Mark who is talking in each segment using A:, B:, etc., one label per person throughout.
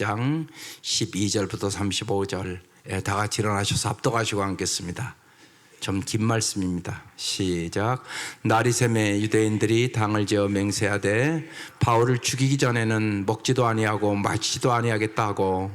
A: 장 12절부터 35절 다 같이 일어나셔서 합독하시고 앉겠습니다. 좀 긴 말씀입니다. 시작. 날이 새매 유대인들이 당을 지어 맹세하되 바울을 죽이기 전에는 먹지도 아니하고 마시지도 아니하겠다 하고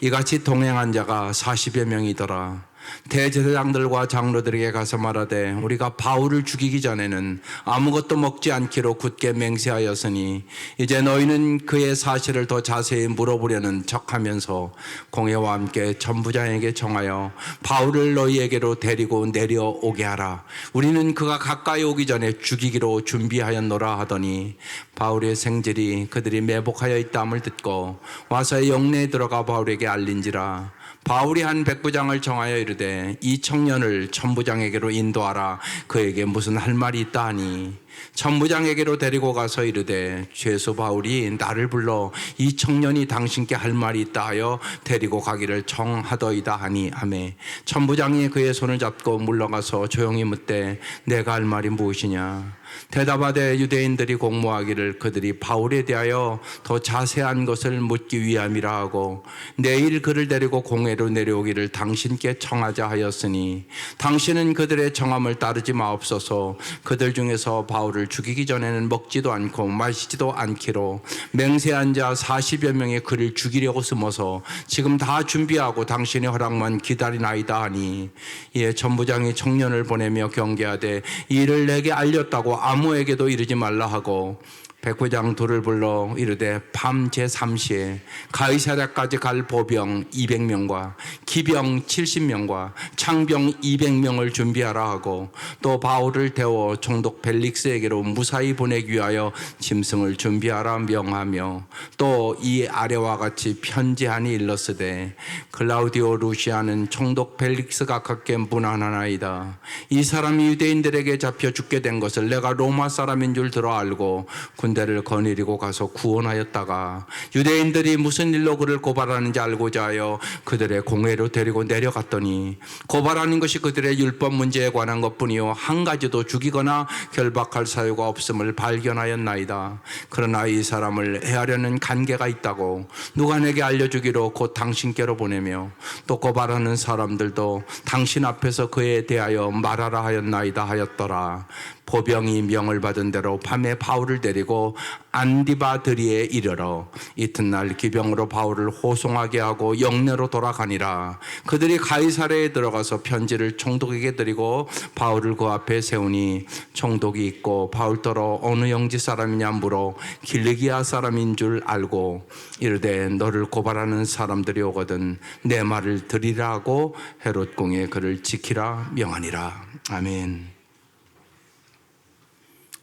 A: 이같이 동행한 자가 40여 명이더라. 대제사장들과 장로들에게 가서 말하되 우리가 바울을 죽이기 전에는 아무것도 먹지 않기로 굳게 맹세하였으니 이제 너희는 그의 사실을 더 자세히 물어보려는 척하면서 공회와 함께 천부장에게 청하여 바울을 너희에게로 데리고 내려오게 하라. 우리는 그가 가까이 오기 전에 죽이기로 준비하였노라 하더니 바울의 생질이 그들이 매복하여 있다함을 듣고 와서 영내에 들어가 바울에게 알린지라. 바울이 한 백부장을 정하여 이르되 이 청년을 천부장에게로 인도하라. 그에게 무슨 할 말이 있다 하니 천부장에게로 데리고 가서 이르되 죄수 바울이 나를 불러 이 청년이 당신께 할 말이 있다 하여 데리고 가기를 청하더이다 하니 아멘. 천부장이 그의 손을 잡고 물러가서 조용히 묻되 내가 할 말이 무엇이냐. 대답하되 유대인들이 공모하기를 그들이 바울에 대하여 더 자세한 것을 묻기 위함이라 하고 내일 그를 데리고 공회로 내려오기를 당신께 청하자 하였으니 당신은 그들의 청함을 따르지 마옵소서. 그들 중에서 바울을 죽이기 전에는 먹지도 않고 마시지도 않기로 맹세한 자 40여 명이 그를 죽이려고 숨어서 지금 다 준비하고 당신의 허락만 기다리나이다 하니 이에 천부장이 청년을 보내며 경계하되 이 일을 내게 알렸다고 아무에게도 이르지 말라 하고 백부장 둘을 불러 이르되 밤 제3시에 가이사랴까지 갈 보병 200명과 기병 70명과 창병 200명을 준비하라 하고 또 바울을 태워 총독 벨릭스에게로 무사히 보내기 위하여 짐승을 준비하라 명하며 또 이 아래와 같이 편지하니 일렀으되 클라우디오 루시아는 총독 벨릭스가 각게 문안하나이다. 이 사람이 유대인들에게 잡혀 죽게 된 것을 내가 로마 사람인 줄 들어 알고 군대를 거느리고 가서 구원하였다가 유대인들이 무슨 일로 그를 고발하는지 알고자 하여 그들의 공회로 데리고 내려갔더니 고발하는 것이 그들의 율법 문제에 관한 것뿐이요 한 가지도 죽이거나 결박할 사유가 없음을 발견하였나이다. 그러나 이 사람을 해하려는 간계가 있다고 누가 내게 알려주기로 곧 당신께로 보내며 또 고발하는 사람들도 당신 앞에서 그에 대하여 말하라 하였나이다 하였더라. 보병이 명을 받은 대로 밤에 바울을 데리고 안디바드리에 이르러 이튿날 기병으로 바울을 호송하게 하고 영내로 돌아가니라. 그들이 가이사랴에 들어가서 편지를 총독에게 드리고 바울을 그 앞에 세우니 총독이 있고 바울더러 어느 영지 사람이냐 물어 길리기아 사람인 줄 알고 이르되 너를 고발하는 사람들이 오거든 내 말을 들으라 하고 헤롯 공에 그를 지키라 명하니라. 아멘.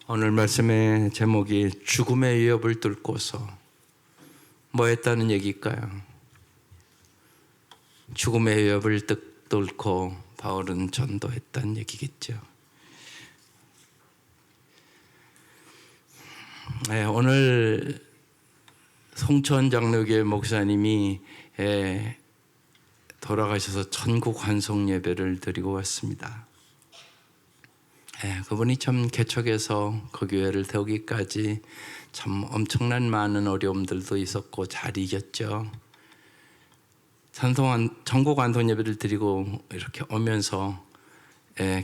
A: 오늘 말씀의 제목이 죽음의 위협을 뚫고서 뭐 했다는 얘기일까요? 죽음의 위협을 뚫고 바울은 전도했다는 얘기겠죠. 네, 오늘 송천 장로교회 목사님이 돌아가셔서 천국 환송 예배를 드리고 왔습니다. 그분이 참 개척해서 그 교회를 세우기까지 참 엄청난 많은 어려움들도 있었고 잘 이겼죠. 천국 환송 예배를 드리고 이렇게 오면서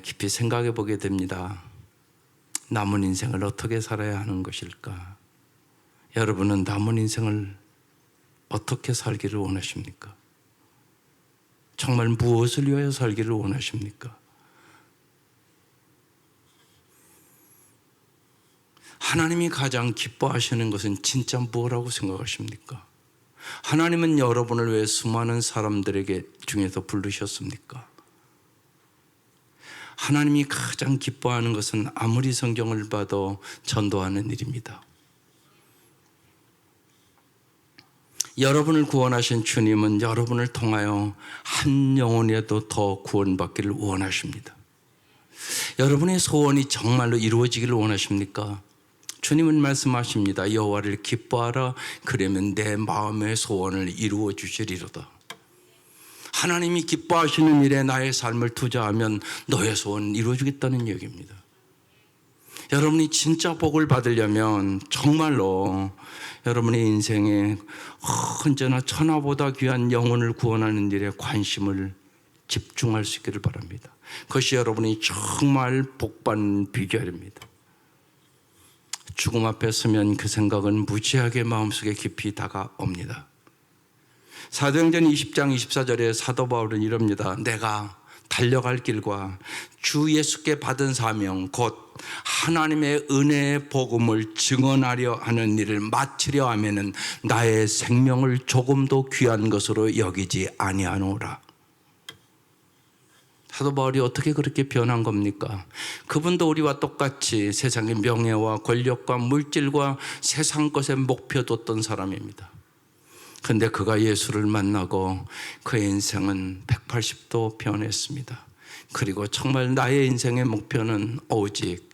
A: 깊이 생각해 보게 됩니다. 남은 인생을 어떻게 살아야 하는 것일까? 여러분은 남은 인생을 어떻게 살기를 원하십니까? 정말 무엇을 위하여 살기를 원하십니까? 하나님이 가장 기뻐하시는 것은 진짜 뭐라고 생각하십니까? 하나님은 여러분을 왜 수많은 사람들에게 중에서 부르셨습니까? 하나님이 가장 기뻐하는 것은 아무리 성경을 봐도 전도하는 일입니다. 여러분을 구원하신 주님은 여러분을 통하여 한 영혼이라도 더 구원받기를 원하십니다. 여러분의 소원이 정말로 이루어지기를 원하십니까? 주님은 말씀하십니다. 여호와를 기뻐하라. 그러면 내 마음의 소원을 이루어 주시리로다. 하나님이 기뻐하시는 일에 나의 삶을 투자하면 너의 소원을 이루어 주겠다는 얘기입니다. 여러분이 진짜 복을 받으려면 정말로 여러분의 인생에 언제나 천하보다 귀한 영혼을 구원하는 일에 관심을 집중할 수 있기를 바랍니다. 그것이 여러분이 정말 복받는 비결입니다. 죽음 앞에 서면 그 생각은 무지하게 마음속에 깊이 다가옵니다. 사도행전 20장 24절에 사도 바울은 이럽니다. 내가 달려갈 길과 주 예수께 받은 사명 곧 하나님의 은혜의 복음을 증언하려 하는 일을 마치려 하면은 나의 생명을 조금도 귀한 것으로 여기지 아니하노라. 사도 바울이 어떻게 그렇게 변한 겁니까? 그분도 우리와 똑같이 세상의 명예와 권력과 물질과 세상 것에 목표 뒀던 사람입니다. 그런데 그가 예수를 만나고 그의 인생은 180도 변했습니다. 그리고 정말 나의 인생의 목표는 오직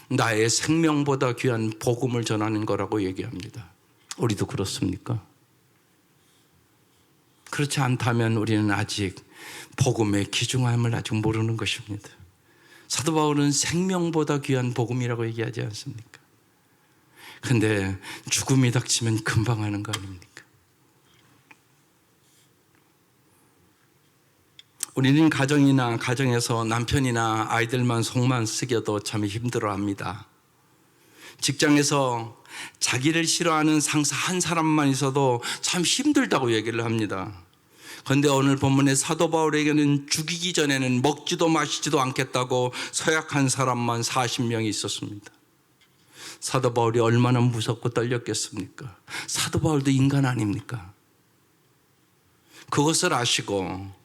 A: 나의 생명보다 귀한 복음을 전하는 거라고 얘기합니다. 우리도 그렇습니까? 그렇지 않다면 우리는 아직 복음의 귀중함을 아직 모르는 것입니다. 사도 바울은 생명보다 귀한 복음이라고 얘기하지 않습니까? 그런데 죽음이 닥치면 금방 하는 거 아닙니까? 우리는 가정에서 남편이나 아이들만 속만 쓰겨도 참 힘들어합니다. 직장에서 자기를 싫어하는 상사 한 사람만 있어도 참 힘들다고 얘기를 합니다. 그런데 오늘 본문의 사도 바울에게는 죽이기 전에는 먹지도 마시지도 않겠다고 서약한 사람만 40명이 있었습니다. 사도 바울이 얼마나 무섭고 떨렸겠습니까? 사도 바울도 인간 아닙니까? 그것을 아시고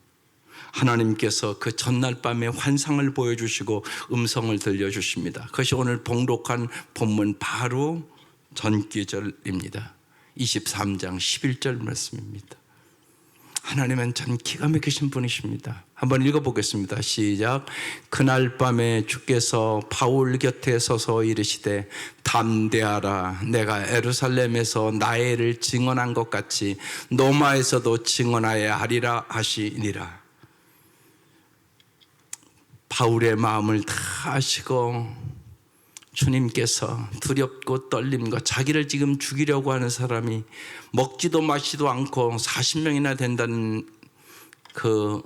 A: 하나님께서 그 전날 밤에 환상을 보여주시고 음성을 들려주십니다. 그것이 오늘 봉독한 본문 바로 전기절입니다. 23장 11절 말씀입니다. 하나님은 참 기가 막히신 분이십니다. 한번 읽어보겠습니다. 시작. 그날 밤에 주께서 바울 곁에 서서 이르시되 담대하라. 내가 예루살렘에서 나의 일을 증언한 것 같이 로마에서도 증언하여야 하리라 하시니라. 바울의 마음을 다 아시고 주님께서 두렵고 떨림과 자기를 지금 죽이려고 하는 사람이 먹지도 마시지도 않고 40명이나 된다는 그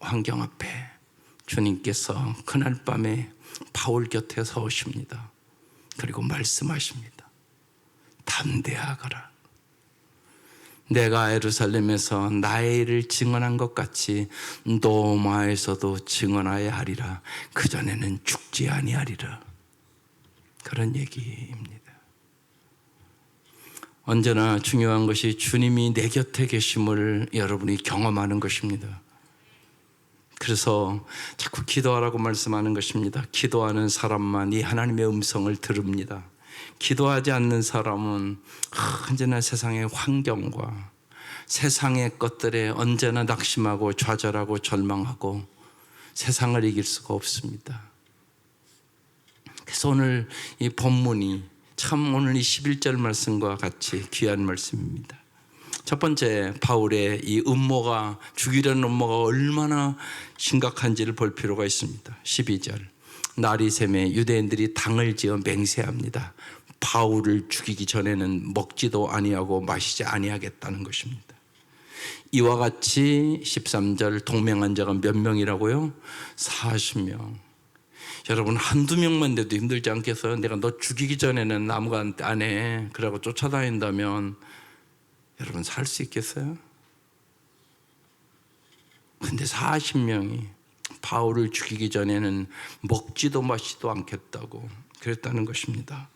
A: 환경 앞에 주님께서 그날 밤에 바울 곁에 서 오십니다. 그리고 말씀하십니다. 담대하거라. 내가 예루살렘에서 나의 일을 증언한 것 같이 로마에서도 증언하여야 하리라. 그전에는 죽지 아니하리라. 그런 얘기입니다. 언제나 중요한 것이 주님이 내 곁에 계심을 여러분이 경험하는 것입니다. 그래서 자꾸 기도하라고 말씀하는 것입니다. 기도하는 사람만이 하나님의 음성을 들읍니다. 기도하지 않는 사람은 언제나 세상의 환경과 세상의 것들에 언제나 낙심하고 좌절하고 절망하고 세상을 이길 수가 없습니다. 그래서 오늘 이 본문이 참 오늘 이 11절 말씀과 같이 귀한 말씀입니다. 첫 번째, 바울의 이 음모가, 죽이려는 음모가 얼마나 심각한지를 볼 필요가 있습니다. 12절. 날이 새매 유대인들이 당을 지어 맹세합니다. 바울을 죽이기 전에는 먹지도 아니하고 마시지 아니하겠다는 것입니다. 이와 같이 13절 동맹한 자가 몇 명이라고요? 40명. 여러분 한두 명만 돼도 힘들지 않겠어요? 내가 너 죽이기 전에는 아무것도 안 해. 그러고 쫓아다닌다면 여러분 살 수 있겠어요? 근데 40명이 바울을 죽이기 전에는 먹지도 마시지도 않겠다고 그랬다는 것입니다.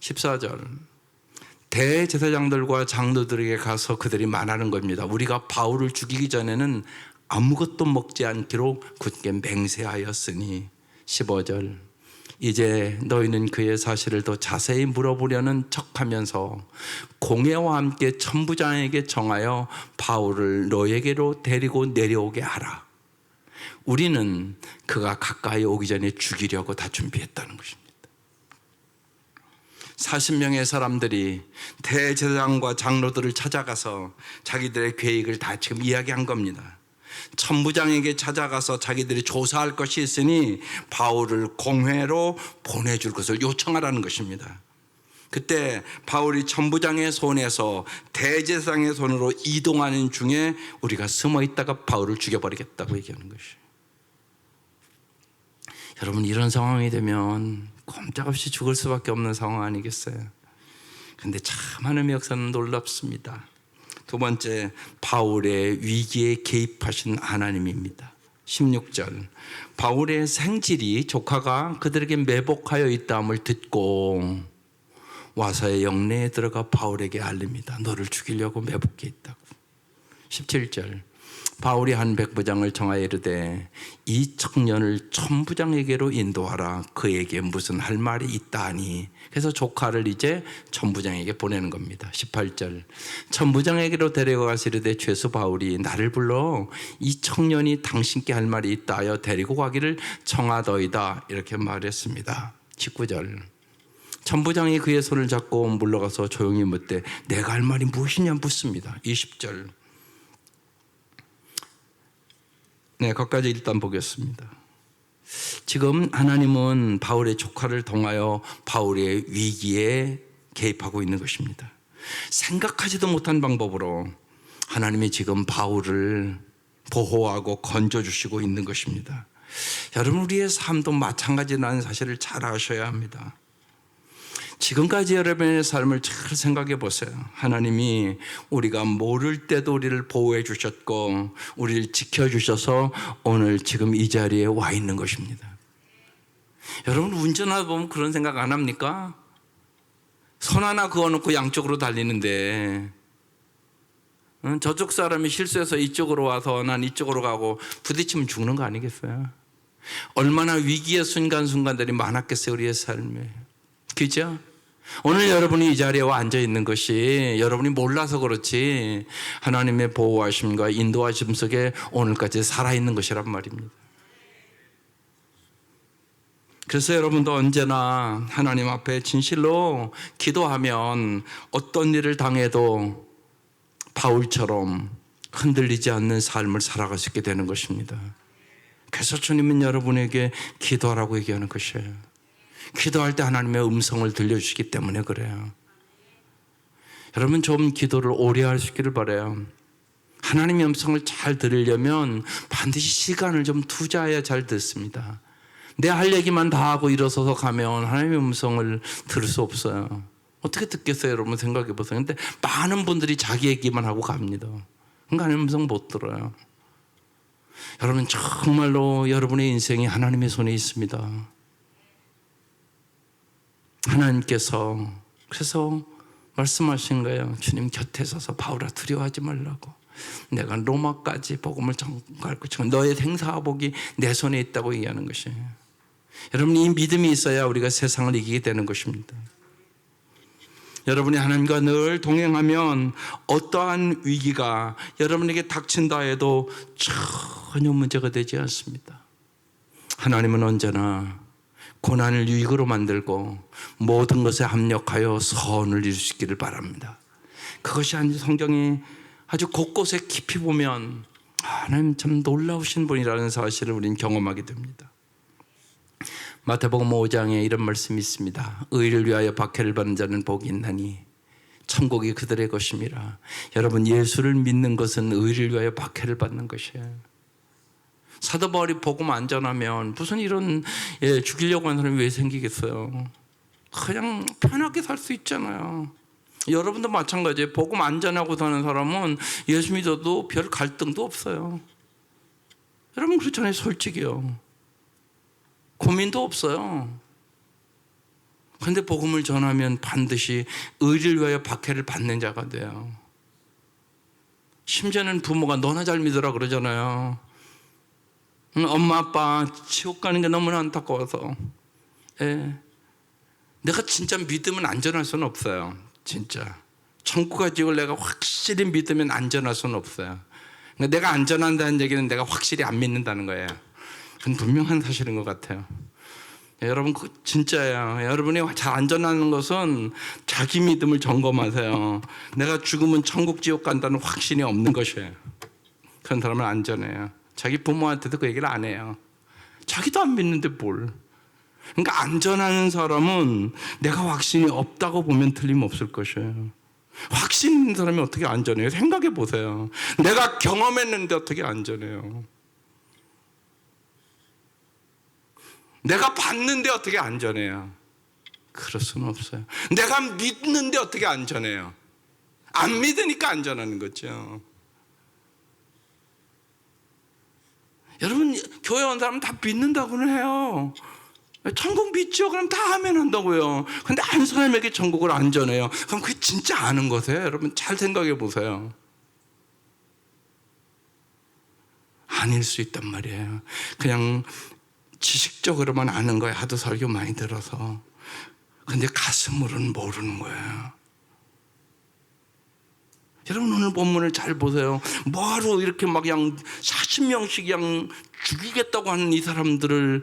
A: 14절. 대제사장들과 장로들에게 가서 그들이 말하는 겁니다. 우리가 바울을 죽이기 전에는 아무것도 먹지 않기로 굳게 맹세하였으니. 15절. 이제 너희는 그의 사실을 더 자세히 물어보려는 척하면서 공회와 함께 천부장에게 정하여 바울을 너에게로 데리고 내려오게 하라. 우리는 그가 가까이 오기 전에 죽이려고 다 준비했다는 것입니다. 40명의 사람들이 대제사장과 장로들을 찾아가서 자기들의 계획을 다 지금 이야기한 겁니다. 천부장에게 찾아가서 자기들이 조사할 것이 있으니 바울을 공회로 보내줄 것을 요청하라는 것입니다. 그때 바울이 천부장의 손에서 대제사장의 손으로 이동하는 중에 우리가 숨어 있다가 바울을 죽여버리겠다고 얘기하는 것이에요. 여러분, 이런 상황이 되면 꼼짝없이 죽을 수밖에 없는 상황 아니겠어요? 그런데 참 하나님의 역사는 놀랍습니다. 두 번째, 바울의 위기에 개입하신 하나님입니다. 16절, 바울의 생질이 조카가 그들에게 매복하여 있다함을 듣고 와서의 영내에 들어가 바울에게 알립니다. 너를 죽이려고 매복해 있다고. 17절, 바울이 한 백부장을 청하여 이르되 이 청년을 천부장에게로 인도하라. 그에게 무슨 할 말이 있다 하니. 그래서 조카를 이제 천부장에게 보내는 겁니다. 18절, 천부장에게로 데려가서 이르되 죄수 바울이 나를 불러 이 청년이 당신께 할 말이 있다 하여 데리고 가기를 청하더이다. 이렇게 말했습니다. 19절, 천부장이 그의 손을 잡고 물러가서 조용히 묻되 내가 할 말이 무엇이냐 묻습니다. 20절, 네, 거기까지 일단 보겠습니다. 지금 하나님은 바울의 조카를 통하여 바울의 위기에 개입하고 있는 것입니다. 생각하지도 못한 방법으로 하나님이 지금 바울을 보호하고 건져주시고 있는 것입니다. 여러분, 우리의 삶도 마찬가지라는 사실을 잘 아셔야 합니다. 지금까지 여러분의 삶을 잘 생각해 보세요. 하나님이 우리가 모를 때도 우리를 보호해 주셨고 우리를 지켜주셔서 오늘 지금 이 자리에 와 있는 것입니다. 여러분, 운전하다 보면 그런 생각 안 합니까? 손 하나 그어놓고 양쪽으로 달리는데 저쪽 사람이 실수해서 이쪽으로 와서 난 이쪽으로 가고 부딪히면 죽는 거 아니겠어요? 얼마나 위기의 순간순간들이 많았겠어요, 우리의 삶에. 그죠? 오늘 여러분이 이 자리에 와 앉아 있는 것이 여러분이 몰라서 그렇지 하나님의 보호하심과 인도하심 속에 오늘까지 살아있는 것이란 말입니다. 그래서 여러분도 언제나 하나님 앞에 진실로 기도하면 어떤 일을 당해도 바울처럼 흔들리지 않는 삶을 살아갈 수 있게 되는 것입니다. 그래서 주님은 여러분에게 기도하라고 얘기하는 것이에요. 기도할 때 하나님의 음성을 들려주시기 때문에 그래요. 여러분, 좀 기도를 오래 할 수 있기를 바라요. 하나님의 음성을 잘 들으려면 반드시 시간을 좀 투자해야 잘 듣습니다. 내 할 얘기만 다 하고 일어서서 가면 하나님의 음성을 들을 수 없어요. 어떻게 듣겠어요, 여러분? 생각해 보세요. 근데 많은 분들이 자기 얘기만 하고 갑니다. 그러니까 하나님의 음성 못 들어요. 여러분, 정말로 여러분의 인생이 하나님의 손에 있습니다. 하나님께서 그래서 말씀하신 거예요. 주님 곁에 서서 바울아 두려워하지 말라고. 내가 로마까지 복음을 전갈 것이고 너의 생사복이 내 손에 있다고 얘기하는 것이에요. 여러분, 이 믿음이 있어야 우리가 세상을 이기게 되는 것입니다. 여러분이 하나님과 늘 동행하면 어떠한 위기가 여러분에게 닥친다 해도 전혀 문제가 되지 않습니다. 하나님은 언제나 고난을 유익으로 만들고 모든 것에 합력하여 선을 이룰 수 있기를 바랍니다. 그것이 성경이 아주 곳곳에 깊이 보면 하나님 참 놀라우신 분이라는 사실을 우리는 경험하게 됩니다. 마태복음 5장에 이런 말씀이 있습니다. 의를 위하여 박해를 받는 자는 복이 있나니 천국이 그들의 것임이라. 여러분, 예수를 믿는 것은 의를 위하여 박해를 받는 것이에요. 사도 바울이 복음 안 전하면 무슨 이런 죽이려고 하는 사람이 왜 생기겠어요? 그냥 편하게 살 수 있잖아요. 여러분도 마찬가지예요. 복음 안 전하고 사는 사람은 예수 믿어도 별 갈등도 없어요. 여러분 그렇잖아요. 솔직히요. 고민도 없어요. 그런데 복음을 전하면 반드시 의를 위하여 박해를 받는 자가 돼요. 심지어는 부모가 너나 잘 믿으라 그러잖아요. 엄마 아빠 지옥 가는 게 너무나 안타까워서. 내가 진짜 믿으면 안전할 수는 없어요. 진짜 천국과 지옥을 내가 확실히 믿으면 안전할 수는 없어요. 그러니까 내가 안전한다는 얘기는 내가 확실히 안 믿는다는 거예요. 그건 분명한 사실인 것 같아요. 여러분 진짜예요. 여러분이 잘 안전하는 것은 자기 믿음을 점검하세요. 내가 죽으면 천국 지옥 간다는 확신이 없는 것이에요. 그런 사람은 안전해요. 자기 부모한테도 그 얘기를 안 해요. 자기도 안 믿는데 뭘. 그러니까 안전한 사람은 내가 확신이 없다고 보면 틀림없을 것이에요. 확신 있는 사람이 어떻게 안전해요? 생각해 보세요. 내가 경험했는데 어떻게 안전해요? 내가 봤는데 어떻게 안전해요? 그럴 수는 없어요. 내가 믿는데 어떻게 안전해요? 안 믿으니까 안전한 거죠. 여러분, 교회 온 사람은 다 믿는다고는 해요. 천국 믿죠? 그럼 다 아멘 한다고요. 근데 한 사람에게 천국을 안전해요. 그럼 그게 진짜 아는 거세요? 여러분 잘 생각해 보세요. 아닐 수 있단 말이에요. 그냥 지식적으로만 아는 거야. 하도 설교 많이 들어서. 근데 가슴으로는 모르는 거예요. 여러분 오늘 본문을 잘 보세요. 뭐하러 이렇게 막 그냥 40명씩 그냥 죽이겠다고 하는 이 사람들을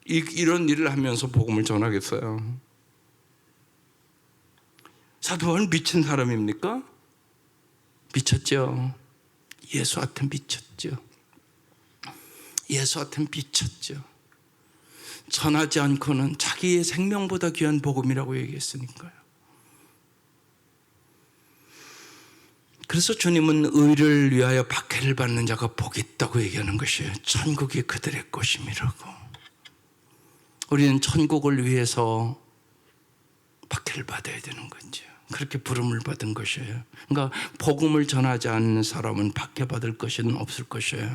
A: 이런 일을 하면서 복음을 전하겠어요? 사도 바울은 미친 사람입니까? 미쳤죠. 예수한테 미쳤죠. 예수한테 미쳤죠. 전하지 않고는 자기의 생명보다 귀한 복음이라고 얘기했으니까요. 그래서 주님은 의를 위하여 박해를 받는 자가 복이 있다고 얘기하는 것이에요. 천국이 그들의 것임이라고. 우리는 천국을 위해서 박해를 받아야 되는 거죠. 그렇게 부름을 받은 것이에요. 그러니까 복음을 전하지 않는 사람은 박해받을 것은 없을 것이에요.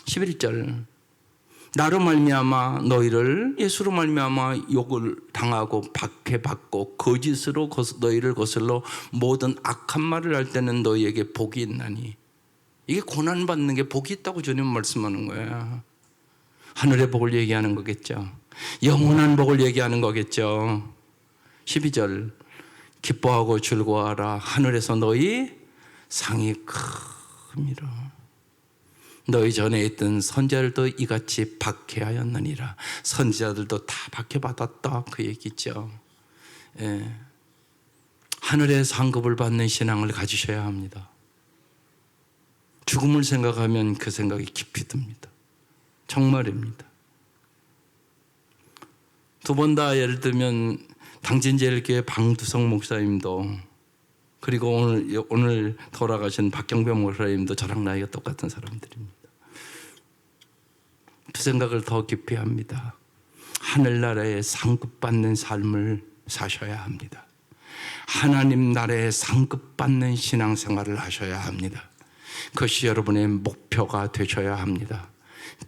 A: 11절 나로 말미암아 너희를 예수로 말미암아 욕을 당하고 박해받고 거짓으로 너희를 거슬러 모든 악한 말을 할 때는 너희에게 복이 있나니. 이게 고난받는 게 복이 있다고 주님 말씀하는 거예요. 하늘의 복을 얘기하는 거겠죠. 영원한 복을 얘기하는 거겠죠. 12절 기뻐하고 즐거워하라. 하늘에서 너희 상이 큼이라. 너희 전에 있던 선지자들도 이같이 박해하였느니라. 선지자들도 다 박해받았다 그 얘기죠. 예. 하늘의 상급을 받는 신앙을 가지셔야 합니다. 죽음을 생각하면 그 생각이 깊이 듭니다. 정말입니다. 두 번 다 예를 들면 당진제일교회 방두성 목사님도 그리고 오늘 돌아가신 박경병 목사님도 저랑 나이가 똑같은 사람들입니다. 그 생각을 더 깊이 합니다. 하늘나라에 상급받는 삶을 사셔야 합니다. 하나님 나라에 상급받는 신앙생활을 하셔야 합니다. 그것이 여러분의 목표가 되셔야 합니다.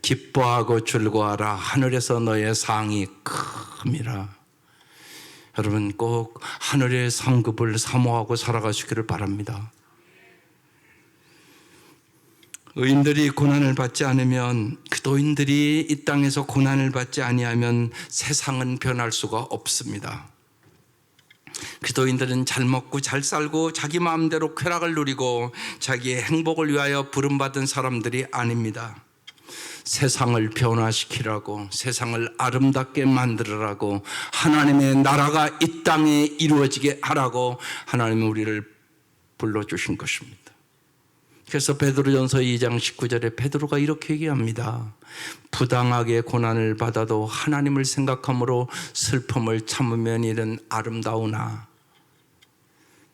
A: 기뻐하고 즐거워하라. 하늘에서 너의 상이 큼이라. 여러분 꼭 하늘의 상급을 사모하고 살아가시기를 바랍니다. 의인들이 고난을 받지 않으면, 기도인들이 이 땅에서 고난을 받지 아니하면 세상은 변할 수가 없습니다. 기도인들은 잘 먹고 잘 살고 자기 마음대로 쾌락을 누리고 자기의 행복을 위하여 부름받은 사람들이 아닙니다. 세상을 변화시키라고, 세상을 아름답게 만들으라고, 하나님의 나라가 이 땅에 이루어지게 하라고 하나님은 우리를 불러주신 것입니다. 그래서 베드로전서 2장 19절에 베드로가 이렇게 얘기합니다. 부당하게 고난을 받아도 하나님을 생각함으로 슬픔을 참으면 이는 아름다우나.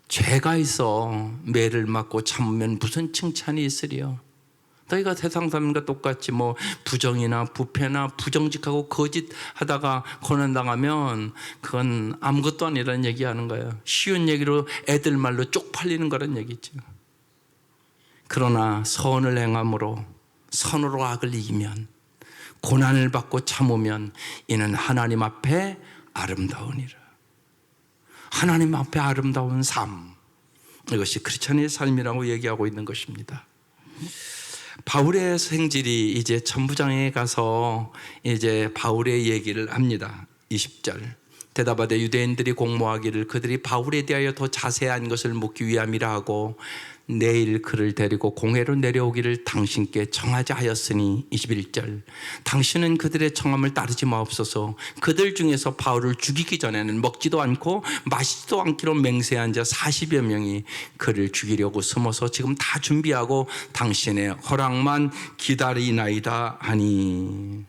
A: 죄가 있어 매를 맞고 참으면 무슨 칭찬이 있으리요. 너희가 세상 사람과 똑같이 뭐 부정이나 부패나 부정직하고 거짓하다가 고난당하면 그건 아무것도 아니라는 얘기하는 거예요. 쉬운 얘기로 애들 말로 쪽팔리는 거란 얘기죠. 그러나 선을 행함으로, 선으로 악을 이기면, 고난을 받고 참으면 이는 하나님 앞에 아름다우니라. 하나님 앞에 아름다운 삶, 이것이 크리스찬의 삶이라고 얘기하고 있는 것입니다. 바울의 생질이 이제 천부장에 가서 이제 바울의 얘기를 합니다. 20절 대답하되 유대인들이 공모하기를 그들이 바울에 대하여 더 자세한 것을 묻기 위함이라 하고 내일 그를 데리고 공회로 내려오기를 당신께 청하자 하였으니 21절 당신은 그들의 청함을 따르지 마옵소서. 그들 중에서 바울을 죽이기 전에는 먹지도 않고 마시지도 않기로 맹세한 자 40여 명이 그를 죽이려고 숨어서 지금 다 준비하고 당신의 허락만 기다리나이다 하니.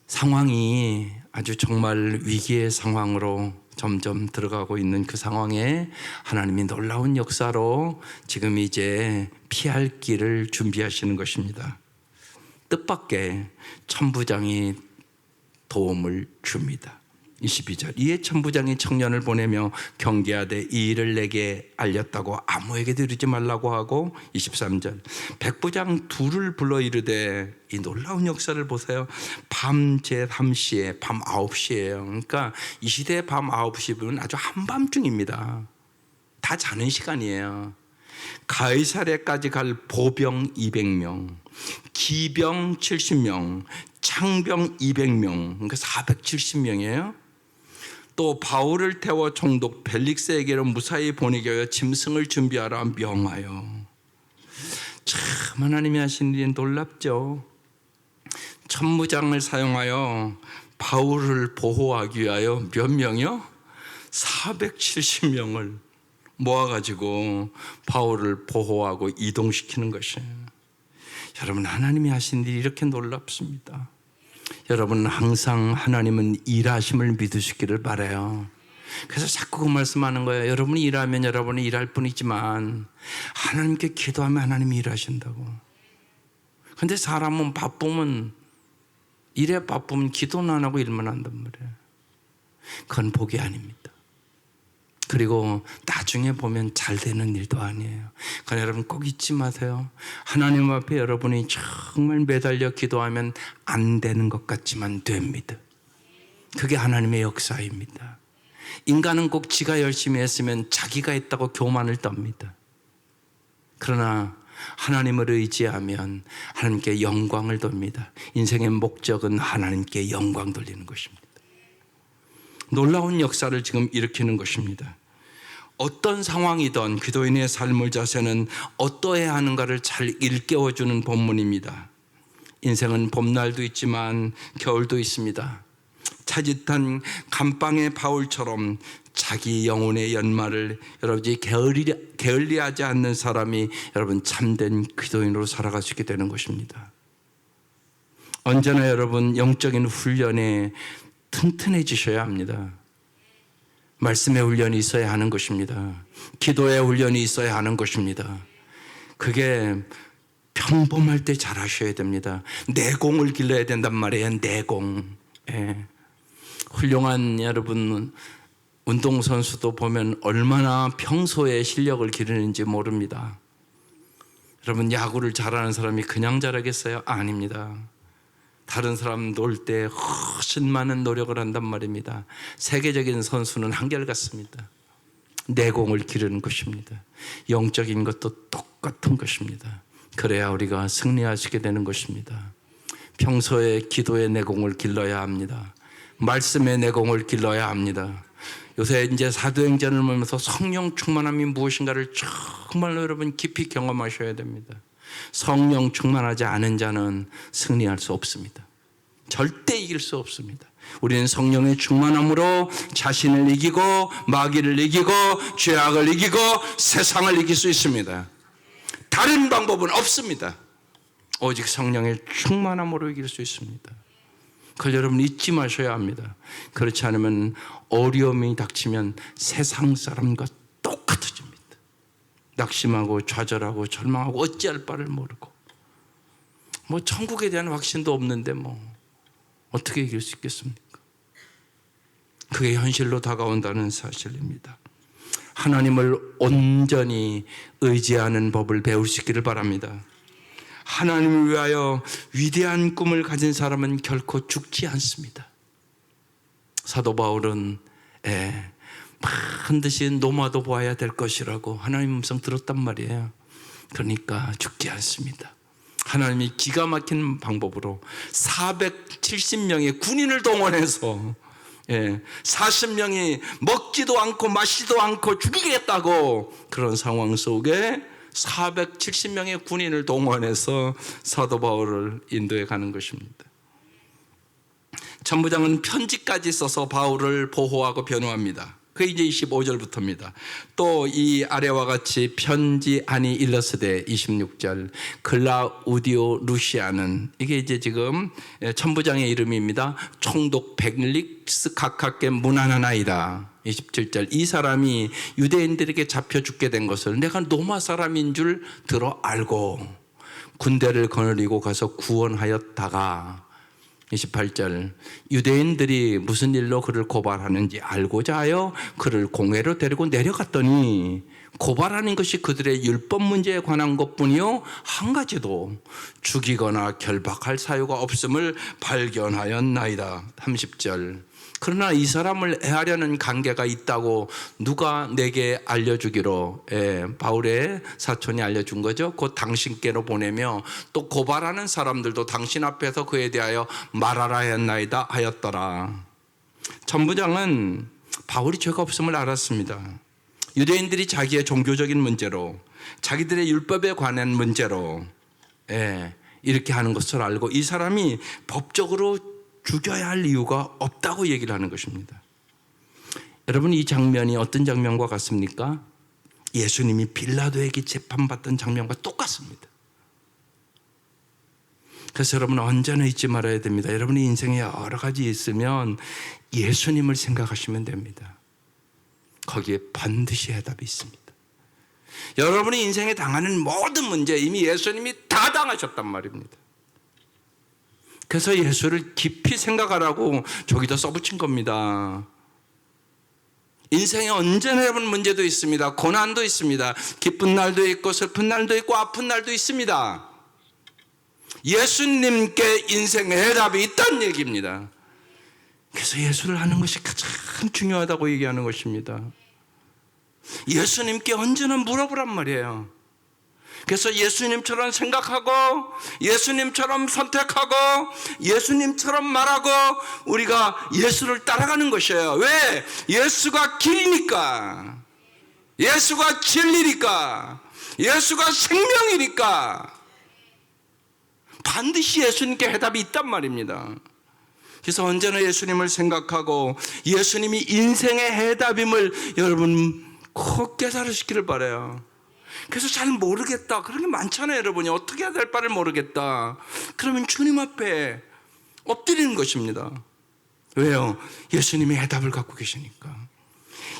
A: 상황이 아주 정말 위기의 상황으로 점점 들어가고 있는 그 상황에 하나님이 놀라운 역사로 지금 이제 피할 길을 준비하시는 것입니다. 뜻밖의 천부장이 도움을 줍니다. 22절 이에 천부장이 청년을 보내며 경계하되 이 일을 내게 알렸다고 아무에게도 이르지 말라고 하고 23절 백부장 둘을 불러 이르되 이 놀라운 역사를 보세요. 밤 제3시에 밤 9시예요. 그러니까 이 시대의 밤 9시면 아주 한밤중입니다. 다 자는 시간이에요. 가이사랴까지 갈 보병 200명, 기병 70명, 창병 200명, 그러니까 470명이에요. 또 바울을 태워 총독 벨릭스에게로 무사히 보내기 위하여 짐승을 준비하라 명하여. 참 하나님이 하신 일이 놀랍죠. 천부장을 사용하여 바울을 보호하기 위하여 몇 명이요? 470명을 모아가지고 바울을 보호하고 이동시키는 것이에요. 여러분 하나님이 하신 일이 이렇게 놀랍습니다. 여러분 항상 하나님은 일하심을 믿으시기를 바라요. 그래서 자꾸 그 말씀하는 거예요. 여러분이 일하면 여러분이 일할 뿐이지만 하나님께 기도하면 하나님이 일하신다고. 그런데 사람은 바쁘면 일에 바쁘면 기도는 안 하고 일만 한단 말이에요. 그건 복이 아닙니다. 그리고 나중에 보면 잘 되는 일도 아니에요. 그러니까 여러분 꼭 잊지 마세요. 하나님 앞에 여러분이 정말 매달려 기도하면 안 되는 것 같지만 됩니다. 그게 하나님의 역사입니다. 인간은 꼭 지가 열심히 했으면 자기가 했다고 교만을 떱니다. 그러나 하나님을 의지하면 하나님께 영광을 돌립니다. 인생의 목적은 하나님께 영광 돌리는 것입니다. 놀라운 역사를 지금 일으키는 것입니다. 어떤 상황이든 기도인의 삶의 자세는 어떠해야 하는가를 잘 일깨워주는 본문입니다. 인생은 봄날도 있지만 겨울도 있습니다. 차짓한 감방의 바울처럼 자기 영혼의 연말을 여러분이 게을리하지 않는 사람이 여러분 참된 기도인으로 살아갈 수 있게 되는 것입니다. 언제나 여러분 영적인 훈련에 튼튼해지셔야 합니다. 말씀의 훈련이 있어야 하는 것입니다. 기도의 훈련이 있어야 하는 것입니다. 그게 평범할 때 잘하셔야 됩니다. 내공을 길러야 된단 말이에요. 내공. 예. 훌륭한 여러분 운동선수도 보면 얼마나 평소에 실력을 기르는지 모릅니다. 여러분 야구를 잘하는 사람이 그냥 잘하겠어요? 아닙니다. 다른 사람 놀 때 훨씬 많은 노력을 한단 말입니다. 세계적인 선수는 한결같습니다. 내공을 기르는 것입니다. 영적인 것도 똑같은 것입니다. 그래야 우리가 승리하시게 되는 것입니다. 평소에 기도의 내공을 길러야 합니다. 말씀의 내공을 길러야 합니다. 요새 이제 사도행전을 보면서 성령 충만함이 무엇인가를 정말로 여러분 깊이 경험하셔야 됩니다. 성령 충만하지 않은 자는 승리할 수 없습니다. 절대 이길 수 없습니다. 우리는 성령의 충만함으로 자신을 이기고 마귀를 이기고 죄악을 이기고 세상을 이길 수 있습니다. 다른 방법은 없습니다. 오직 성령의 충만함으로 이길 수 있습니다. 그걸 여러분 잊지 마셔야 합니다. 그렇지 않으면 어려움이 닥치면 세상 사람과 똑같아집니다. 낙심하고 좌절하고 절망하고 어찌할 바를 모르고 뭐 천국에 대한 확신도 없는데 뭐 어떻게 이길 수 있겠습니까? 그게 현실로 다가온다는 사실입니다. 하나님을 온전히 의지하는 법을 배울 수 있기를 바랍니다. 하나님을 위하여 위대한 꿈을 가진 사람은 결코 죽지 않습니다. 사도 바울은 반드시 노마도 보아야 될 것이라고 하나님 음성 들었단 말이에요. 그러니까 죽지 않습니다. 하나님이 기가 막힌 방법으로 470명의 군인을 동원해서 40명이 먹지도 않고 마시지도 않고 죽이겠다고 그런 상황 속에 470명의 군인을 동원해서 사도 바울을 인도해 가는 것입니다. 천부장은 편지까지 써서 바울을 보호하고 변호합니다. 그게 이제 25절부터입니다. 또 이 아래와 같이 편지 아니 일러스되 26절 클라우디오 루시아는 이게 이제 지금 천부장의 이름입니다. 총독 벨릭스 각하께 문안하나이다. 27절 이 사람이 유대인들에게 잡혀 죽게 된 것을 내가 로마 사람인 줄 들어 알고 군대를 거느리고 가서 구원하였다가 28절 유대인들이 무슨 일로 그를 고발하는지 알고자 하여 그를 공회로 데리고 내려갔더니 고발하는 것이 그들의 율법 문제에 관한 것뿐이요 한 가지도 죽이거나 결박할 사유가 없음을 발견하였나이다. 30절 그러나 이 사람을 해하려는 관계가 있다고 누가 내게 알려주기로 바울의 사촌이 알려준 거죠. 곧 당신께로 보내며 또 고발하는 사람들도 당신 앞에서 그에 대하여 말하라 했나이다 하였더라. 천부장은 바울이 죄가 없음을 알았습니다. 유대인들이 자기의 종교적인 문제로 자기들의 율법에 관한 문제로 이렇게 하는 것을 알고 이 사람이 법적으로 죽여야 할 이유가 없다고 얘기를 하는 것입니다. 여러분 이 장면이 어떤 장면과 같습니까? 예수님이 빌라도에게 재판받던 장면과 똑같습니다. 그래서 여러분 언제나 잊지 말아야 됩니다. 여러분의 인생에 여러 가지 있으면 예수님을 생각하시면 됩니다. 거기에 반드시 해답이 있습니다. 여러분의 인생에 당하는 모든 문제 이미 예수님이 다 당하셨단 말입니다. 그래서 예수를 깊이 생각하라고 저기다 써붙인 겁니다. 인생에 언제나 여러분 문제도 있습니다. 고난도 있습니다. 기쁜 날도 있고 슬픈 날도 있고 아픈 날도 있습니다. 예수님께 인생의 해답이 있다는 얘기입니다. 그래서 예수를 하는 것이 가장 중요하다고 얘기하는 것입니다. 예수님께 언제나 물어보란 말이에요. 그래서 예수님처럼 생각하고 예수님처럼 선택하고 예수님처럼 말하고 우리가 예수를 따라가는 것이에요. 왜? 예수가 길이니까, 예수가 진리니까, 예수가 생명이니까 반드시 예수님께 해답이 있단 말입니다. 그래서 언제나 예수님을 생각하고 예수님이 인생의 해답임을 여러분 꼭 깨달으시기를 바라요. 그래서 잘 모르겠다 그런 게 많잖아요. 여러분이 어떻게 해야 될 바를 모르겠다 그러면 주님 앞에 엎드리는 것입니다. 왜요? 예수님이 해답을 갖고 계시니까.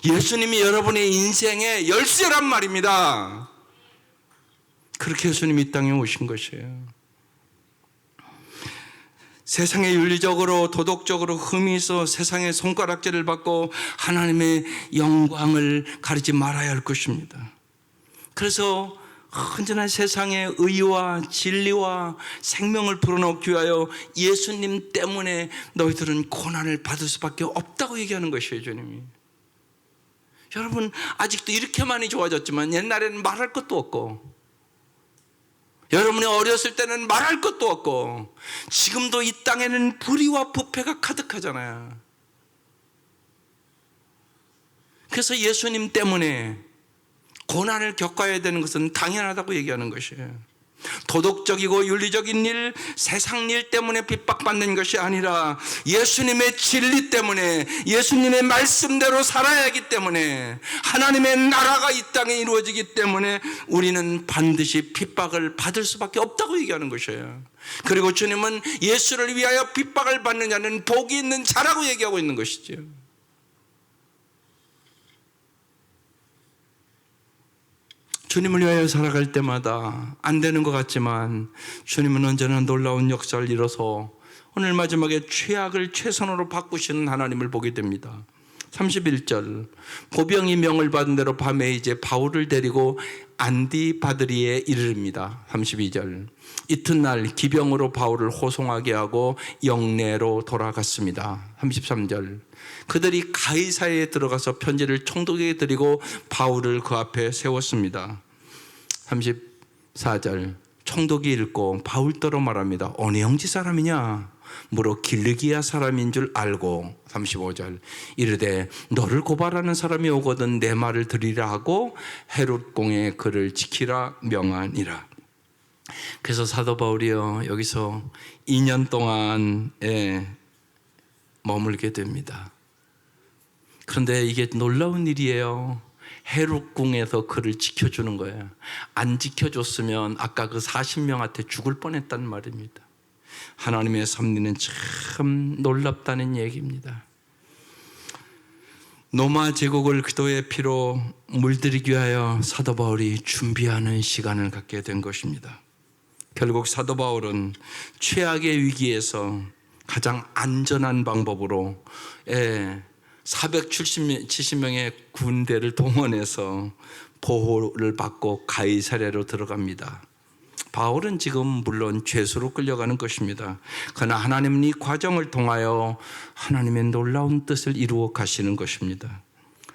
A: 예수님이 여러분의 인생의 열쇠란 말입니다. 그렇게 예수님이 이 땅에 오신 것이에요. 세상에 윤리적으로 도덕적으로 흠이 있어 세상의 손가락질을 받고 하나님의 영광을 가리지 말아야 할 것입니다. 그래서 언제나 세상의 의와 진리와 생명을 불어넣기 위하여 예수님 때문에 너희들은 고난을 받을 수밖에 없다고 얘기하는 것이에요. 주님이. 여러분 아직도 이렇게 많이 좋아졌지만 옛날에는 말할 것도 없고 여러분이 어렸을 때는 말할 것도 없고 지금도 이 땅에는 불의와 부패가 가득하잖아요. 그래서 예수님 때문에 고난을 겪어야 되는 것은 당연하다고 얘기하는 것이에요. 도덕적이고 윤리적인 일, 세상 일 때문에 핍박받는 것이 아니라 예수님의 진리 때문에 예수님의 말씀대로 살아야 하기 때문에 하나님의 나라가 이 땅에 이루어지기 때문에 우리는 반드시 핍박을 받을 수밖에 없다고 얘기하는 것이에요. 그리고 주님은 예수를 위하여 핍박을 받는 자는 복이 있는 자라고 얘기하고 있는 것이죠. 주님을 위하여 살아갈 때마다 안 되는 것 같지만 주님은 언제나 놀라운 역사를 이뤄서 오늘 마지막에 최악을 최선으로 바꾸시는 하나님을 보게 됩니다. 31절 보병이 명을 받은 대로 밤에 이제 바울을 데리고 안디바드리에 이르릅니다. 32절 이튿날 기병으로 바울을 호송하게 하고 영내로 돌아갔습니다. 33절 그들이 가이사에 들어가서 편지를 총독에게 드리고 바울을 그 앞에 세웠습니다. 34절 총독이 읽고 바울더러 말합니다. 어느 형제 사람이냐? 무로 길르기야 사람인 줄 알고 35절 이르되 너를 고발하는 사람이 오거든 내 말을 들으라 하고 헤롯 공의 그를 지키라 명하니라. 그래서 사도 바울이요 여기서 2년 동안 머물게 됩니다. 그런데 이게 놀라운 일이에요. 헤롯 궁에서 그를 지켜주는 거예요. 안 지켜줬으면 아까 그 40명한테 죽을 뻔했단 말입니다. 하나님의 섭리는 참 놀랍다는 얘기입니다. 로마 제국을 그도의 피로 물들이기 위하여 사도 바울이 준비하는 시간을 갖게 된 것입니다. 결국 사도 바울은 최악의 위기에서 가장 안전한 방법으로 470명의 군대를 동원해서 보호를 받고 가이사랴로 들어갑니다. 바울은 지금 물론 죄수로 끌려가는 것입니다. 그러나 하나님은 이 과정을 통하여 하나님의 놀라운 뜻을 이루어 가시는 것입니다.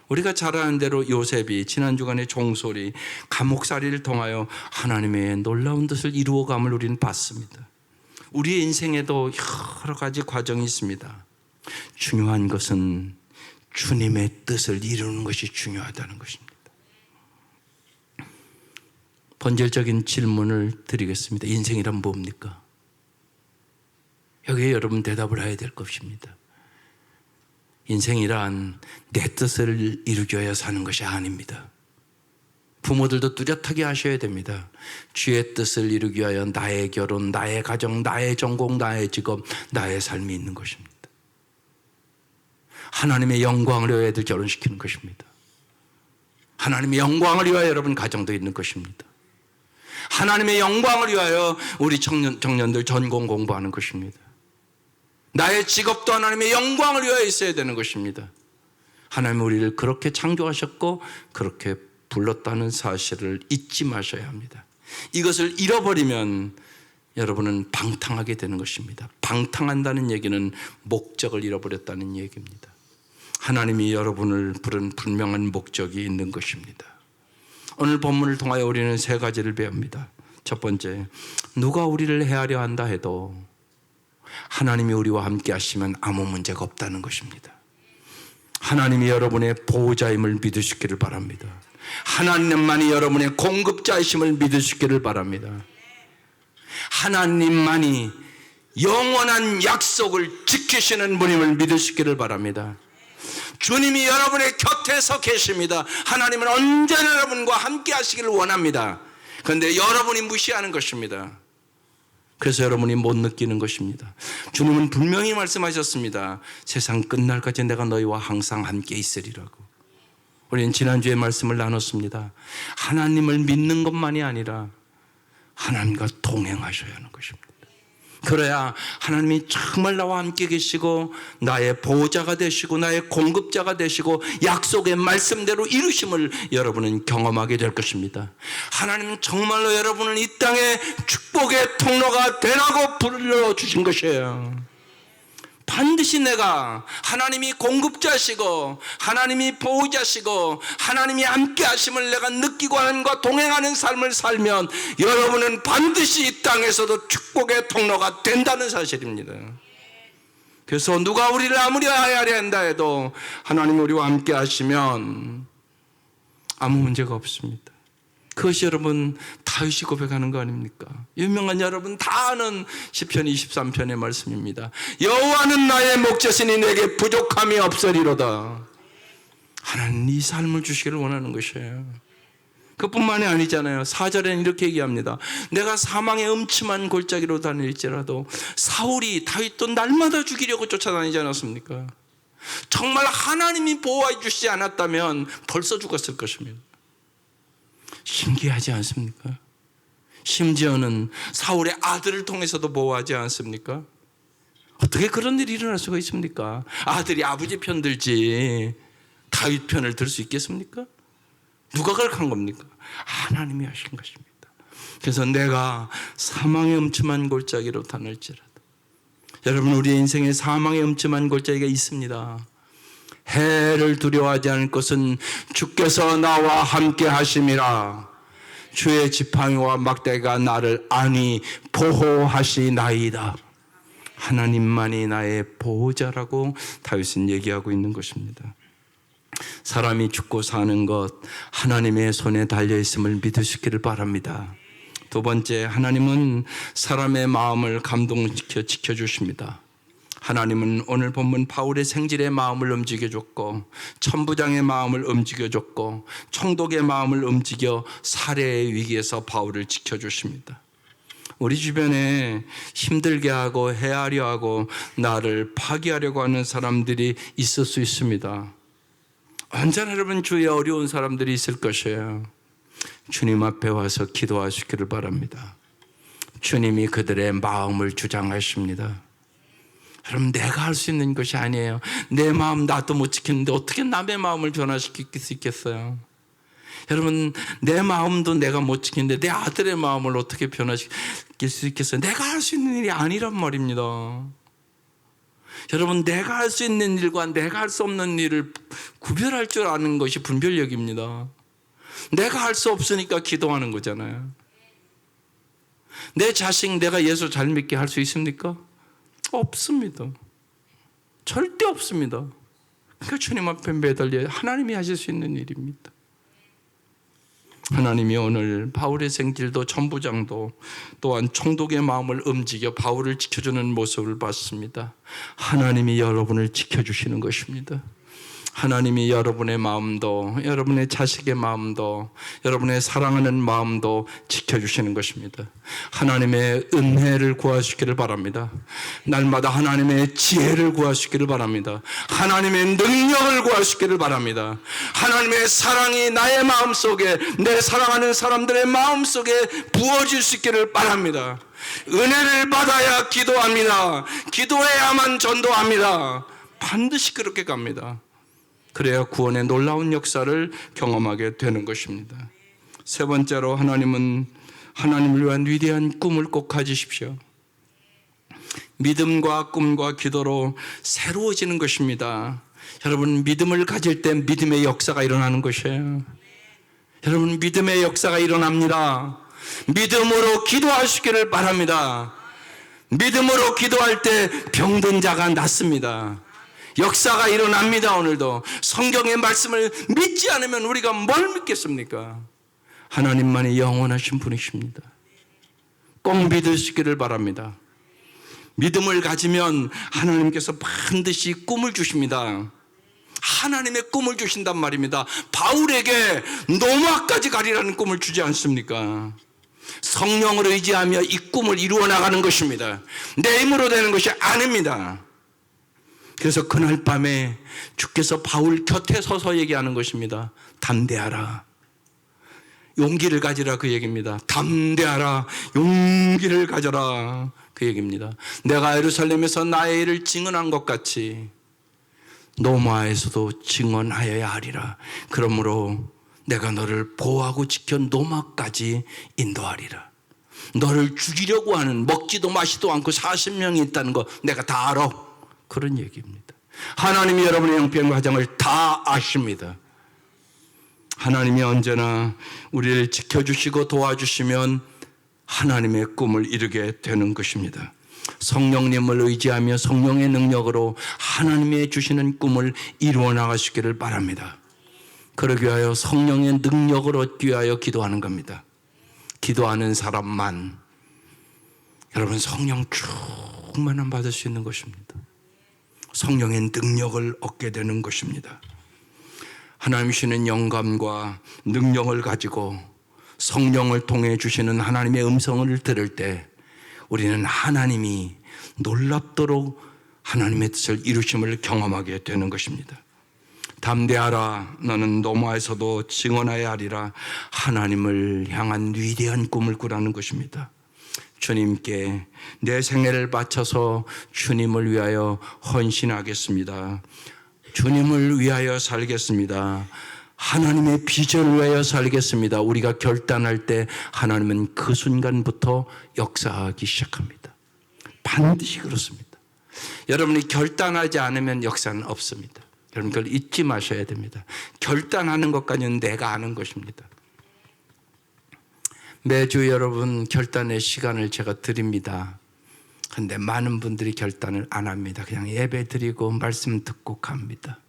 A: 우리가 잘 아는 대로 요셉이 지난 주간의 종소리, 감옥살이를 통하여 하나님의 놀라운 뜻을 이루어감을 우리는 봤습니다. 우리의 인생에도 여러 가지 과정이 있습니다. 중요한 것은 주님의 뜻을 이루는 것이 중요하다는 것입니다. 본질적인 질문을 드리겠습니다. 인생이란 뭡니까? 여기에 여러분 대답을 해야 될 것입니다. 인생이란 내 뜻을 이루기 위하여 사는 것이 아닙니다. 부모들도 뚜렷하게 하셔야 됩니다. 주의 뜻을 이루기 위하여 나의 결혼, 나의 가정, 나의 전공, 나의 직업, 나의 삶이 있는 것입니다. 하나님의 영광을 위하여 애들 결혼시키는 것입니다. 하나님의 영광을 위하여 여러분 가정도 있는 것입니다. 하나님의 영광을 위하여 우리 청년들 전공 공부하는 것입니다. 나의 직업도 하나님의 영광을 위하여 있어야 되는 것입니다. 하나님은 우리를 그렇게 창조하셨고 그렇게 불렀다는 사실을 잊지 마셔야 합니다. 이것을 잃어버리면 여러분은 방탕하게 되는 것입니다. 방탕한다는 얘기는 목적을 잃어버렸다는 얘기입니다. 하나님이 여러분을 부른 분명한 목적이 있는 것입니다. 오늘 본문을 통하여 우리는 세 가지를 배웁니다. 첫 번째, 누가 우리를 해하려 한다 해도 하나님이 우리와 함께 하시면 아무 문제가 없다는 것입니다. 하나님이 여러분의 보호자임을 믿으시기를 바랍니다. 하나님만이 여러분의 공급자이심을 믿으시기를 바랍니다. 하나님만이 영원한 약속을 지키시는 분임을 믿으시기를 바랍니다. 주님이 여러분의 곁에서 계십니다. 하나님은 언제나 여러분과 함께 하시기를 원합니다. 그런데 여러분이 무시하는 것입니다. 그래서 여러분이 못 느끼는 것입니다. 주님은 분명히 말씀하셨습니다. 세상 끝날까지 내가 너희와 항상 함께 있으리라고. 우리는 지난주에 말씀을 나눴습니다. 하나님을 믿는 것만이 아니라 하나님과 동행하셔야 하는 것입니다. 그래야 하나님이 정말 나와 함께 계시고 나의 보호자가 되시고 나의 공급자가 되시고 약속의 말씀대로 이루심을 여러분은 경험하게 될 것입니다. 하나님은 정말로 여러분을 이 땅에 축복의 통로가 되라고 불러주신 것이에요. 반드시 내가 하나님이 공급자시고 하나님이 보호자시고 하나님이 함께 하심을 내가 느끼고 하나님과 동행하는 삶을 살면 여러분은 반드시 이 땅에서도 축복의 통로가 된다는 사실입니다. 그래서 누가 우리를 아무리 하야려 한다 해도 하나님이 우리와 함께 하시면 아무 문제가 없습니다. 그것이 여러분 다윗이 고백하는 거 아닙니까? 유명한 여러분 다 아는 시편 23편의 말씀입니다. 여호와는 나의 목자시니 내게 부족함이 없으리로다. 하나님 이 삶을 주시기를 원하는 것이에요. 그뿐만이 아니잖아요. 4절에는 이렇게 얘기합니다. 내가 사망의 음침한 골짜기로 다닐지라도 사울이 다윗도 날마다 죽이려고 쫓아다니지 않았습니까? 정말 하나님이 보호해 주시지 않았다면 벌써 죽었을 것입니다. 신기하지 않습니까? 심지어는 사울의 아들을 통해서도 보호하지 않습니까? 어떻게 그런 일이 일어날 수가 있습니까? 아들이 아버지 편 들지 다윗 편을 들 수 있겠습니까? 누가 그렇게 한 겁니까? 하나님이 하신 것입니다. 그래서 내가 사망의 음침한 골짜기로 다닐지라도 여러분 우리의 인생에 사망의 음침한 골짜기가 있습니다. 해를 두려워하지 않을 것은 주께서 나와 함께 하심이라. 주의 지팡이와 막대가 나를 안위 보호하시나이다. 하나님만이 나의 보호자라고 다윗은 얘기하고 있는 것입니다. 사람이 죽고 사는 것 하나님의 손에 달려있음을 믿으시기를 바랍니다. 두 번째, 하나님은 사람의 마음을 감동시켜 지켜주십니다. 하나님은 오늘 본문 바울의 생질의 마음을 움직여줬고 천부장의 마음을 움직여줬고 총독의 마음을 움직여 살해의 위기에서 바울을 지켜주십니다. 우리 주변에 힘들게 하고 해하려 하고 나를 파괴하려고 하는 사람들이 있을 수 있습니다. 언제나 여러분 주위에 어려운 사람들이 있을 것이에요. 주님 앞에 와서 기도하시기를 바랍니다. 주님이 그들의 마음을 주장하십니다. 여러분, 내가 할 수 있는 것이 아니에요. 내 마음 나도 못 지키는데 어떻게 남의 마음을 변화시킬 수 있겠어요? 여러분, 내 마음도 내가 못 지키는데 내 아들의 마음을 어떻게 변화시킬 수 있겠어요? 내가 할 수 있는 일이 아니란 말입니다. 여러분, 내가 할 수 있는 일과 내가 할 수 없는 일을 구별할 줄 아는 것이 분별력입니다. 내가 할 수 없으니까 기도하는 거잖아요. 내 자식 내가 예수 잘 믿게 할 수 있습니까? 없습니다. 절대 없습니다. 그러니까 주님 앞에 매달려 하나님이 하실 수 있는 일입니다. 하나님이 오늘 바울의 생질도 천부장도 또한 총독의 마음을 움직여 바울을 지켜주는 모습을 봤습니다. 하나님이 여러분을 지켜주시는 것입니다. 하나님이 여러분의 마음도 여러분의 자식의 마음도 여러분의 사랑하는 마음도 지켜주시는 것입니다. 하나님의 은혜를 구하시기를 바랍니다. 날마다 하나님의 지혜를 구하시기를 바랍니다. 하나님의 능력을 구하시기를 바랍니다. 하나님의 사랑이 나의 마음속에 내 사랑하는 사람들의 마음속에 부어질 수 있기를 바랍니다. 은혜를 받아야 기도합니다. 기도해야만 전도합니다. 반드시 그렇게 갑니다. 그래야 구원의 놀라운 역사를 경험하게 되는 것입니다. 세 번째로, 하나님은 하나님을 위한 위대한 꿈을 꼭 가지십시오. 믿음과 꿈과 기도로 새로워지는 것입니다. 여러분, 믿음을 가질 때 믿음의 역사가 일어나는 것이에요. 여러분, 믿음의 역사가 일어납니다. 믿음으로 기도하시기를 바랍니다. 믿음으로 기도할 때 병든 자가 낫습니다. 역사가 일어납니다. 오늘도 성경의 말씀을 믿지 않으면 우리가 뭘 믿겠습니까? 하나님만이 영원하신 분이십니다. 꼭 믿으시기를 바랍니다. 믿음을 가지면 하나님께서 반드시 꿈을 주십니다. 하나님의 꿈을 주신단 말입니다. 바울에게 노마까지 가리라는 꿈을 주지 않습니까? 성령을 의지하며 이 꿈을 이루어 나가는 것입니다. 내 힘으로 되는 것이 아닙니다. 그래서 그날 밤에 주께서 바울 곁에 서서 얘기하는 것입니다. 담대하라, 용기를 가지라, 그 얘기입니다. 담대하라, 용기를 가져라, 그 얘기입니다. 내가 예루살렘에서 나의 일을 증언한 것 같이 노마에서도 증언하여야 하리라. 그러므로 내가 너를 보호하고 지켜 노마까지 인도하리라. 너를 죽이려고 하는, 먹지도 마시도 않고 40명이 있다는 거 내가 다 알아. 그런 얘기입니다. 하나님이 여러분의 형편 과정을 다 아십니다. 하나님이 언제나 우리를 지켜주시고 도와주시면 하나님의 꿈을 이루게 되는 것입니다. 성령님을 의지하며 성령의 능력으로 하나님이 주시는 꿈을 이루어 나가시기를 바랍니다. 그러기 위하여 성령의 능력을 얻기 위하여 기도하는 겁니다. 기도하는 사람만 여러분 성령 충만함 받을 수 있는 것입니다. 성령의 능력을 얻게 되는 것입니다. 하나님 주시는 영감과 능력을 가지고 성령을 통해 주시는 하나님의 음성을 들을 때 우리는 하나님이 놀랍도록 하나님의 뜻을 이루심을 경험하게 되는 것입니다. 담대하라, 너는 노마에서도 증언하여야 하리라. 하나님을 향한 위대한 꿈을 꾸라는 것입니다. 주님께 내 생애를 바쳐서 주님을 위하여 헌신하겠습니다. 주님을 위하여 살겠습니다. 하나님의 비전을 위하여 살겠습니다. 우리가 결단할 때 하나님은 그 순간부터 역사하기 시작합니다. 반드시 그렇습니다. 여러분이 결단하지 않으면 역사는 없습니다. 여러분 그걸 잊지 마셔야 됩니다. 결단하는 것까지는 내가 아는 것입니다. 매주 여러분 결단의 시간을 제가 드립니다. 근데 많은 분들이 결단을 안 합니다. 그냥 예배 드리고 말씀 듣고 갑니다.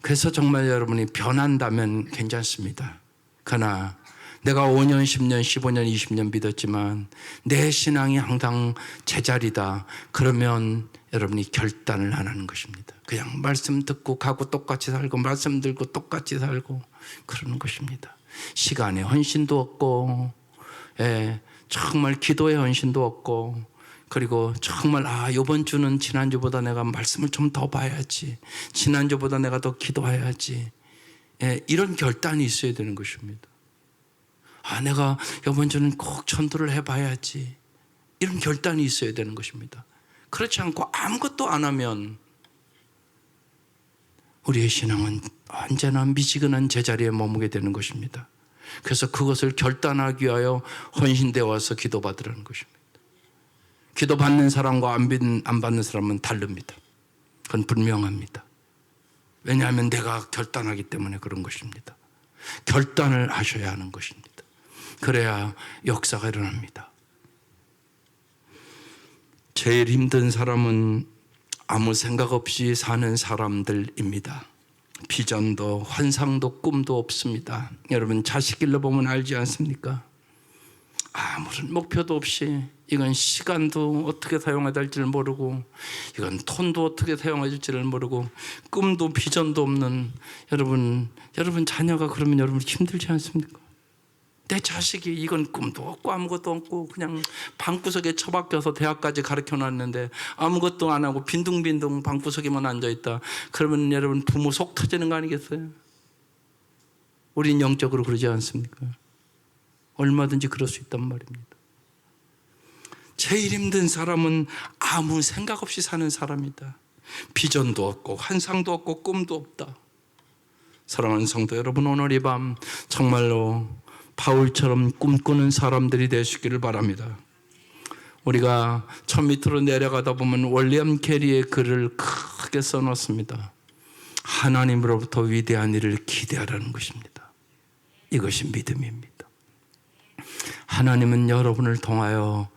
A: 그래서 정말 여러분이 변한다면 괜찮습니다. 그러나 내가 5년, 10년, 15년, 20년 믿었지만 내 신앙이 항상 제자리다. 그러면 여러분이 결단을 안 하는 것입니다. 그냥 말씀 듣고 가고 똑같이 살고 말씀 들고 똑같이 살고 그러는 것입니다. 시간에 헌신도 없고, 정말 기도에 헌신도 없고, 그리고 정말 이번 주는 지난주보다 내가 말씀을 좀 더 봐야지, 지난주보다 내가 더 기도해야지, 이런 결단이 있어야 되는 것입니다. 내가 이번 주는 꼭 전도를 해봐야지, 이런 결단이 있어야 되는 것입니다. 그렇지 않고 아무것도 안 하면 우리의 신앙은 언제나 미지근한 제자리에 머무게 되는 것입니다. 그래서 그것을 결단하기 위하여 헌신되어 와서 기도받으라는 것입니다. 기도받는 사람과 안 받는 사람은 다릅니다. 그건 분명합니다. 왜냐하면 내가 결단하기 때문에 그런 것입니다. 결단을 하셔야 하는 것입니다. 그래야 역사가 일어납니다. 제일 힘든 사람은 아무 생각 없이 사는 사람들입니다. 비전도 환상도 꿈도 없습니다. 여러분 자식 길러보면 알지 않습니까? 아무런 목표도 없이, 이건 시간도 어떻게 사용해야 될지를 모르고, 이건 돈도 어떻게 사용해야 될지를 모르고, 꿈도 비전도 없는 여러분 자녀가 그러면 여러분 힘들지 않습니까? 내 자식이 이건 꿈도 없고 아무것도 없고 그냥 방구석에 처박혀서 대학까지 가르쳐놨는데 아무것도 안 하고 빈둥빈둥 방구석에만 앉아있다. 그러면 여러분 부모 속 터지는 거 아니겠어요? 우린 영적으로 그러지 않습니까? 얼마든지 그럴 수 있단 말입니다. 제일 힘든 사람은 아무 생각 없이 사는 사람이다. 비전도 없고 환상도 없고 꿈도 없다. 사랑하는 성도 여러분, 오늘 이 밤 정말로 바울처럼 꿈꾸는 사람들이 되시기를 바랍니다. 우리가 저 밑으로 내려가다 보면 월리엄 캐리의 글을 크게 써놨습니다. 하나님으로부터 위대한 일을 기대하라는 것입니다. 이것이 믿음입니다. 하나님은 여러분을 통하여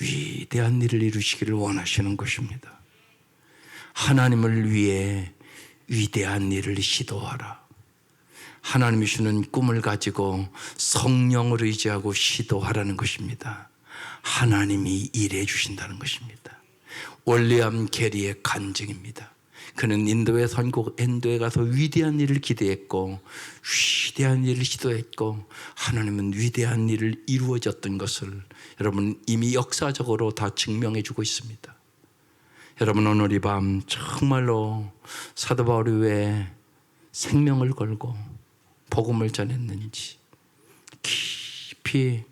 A: 위대한 일을 이루시기를 원하시는 것입니다. 하나님을 위해 위대한 일을 시도하라. 하나님이 주는 꿈을 가지고 성령을 의지하고 시도하라는 것입니다. 하나님이 일해 주신다는 것입니다. 월리엄 캐리의 간증입니다. 그는 인도에 가서 위대한 일을 기대했고 위대한 일을 시도했고 하나님은 위대한 일을 이루어졌던 것을 여러분 이미 역사적으로 다 증명해 주고 있습니다. 여러분 오늘 이 밤 정말로 사도 바울이 왜 생명을 걸고 복음을 전했는지 깊이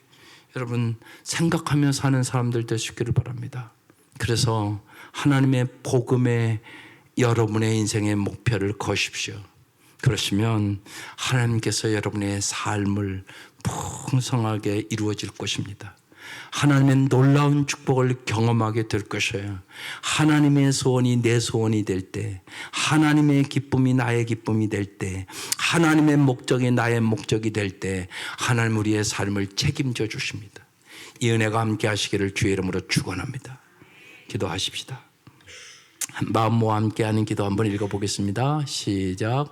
A: 여러분 생각하며 사는 사람들 되시기를 바랍니다. 그래서 하나님의 복음에 여러분의 인생의 목표를 거십시오. 그러시면 하나님께서 여러분의 삶을 풍성하게 이루어질 것입니다. 하나님의 놀라운 축복을 경험하게 될 것이에요. 하나님의 소원이 내 소원이 될 때, 하나님의 기쁨이 나의 기쁨이 될 때, 하나님의 목적이 나의 목적이 될 때 하나님 우리의 삶을 책임져 주십니다. 이 은혜가 함께 하시기를 주의 이름으로 축원합니다. 기도하십시다. 마음 모아 함께하는 기도 한번 읽어보겠습니다. 시작.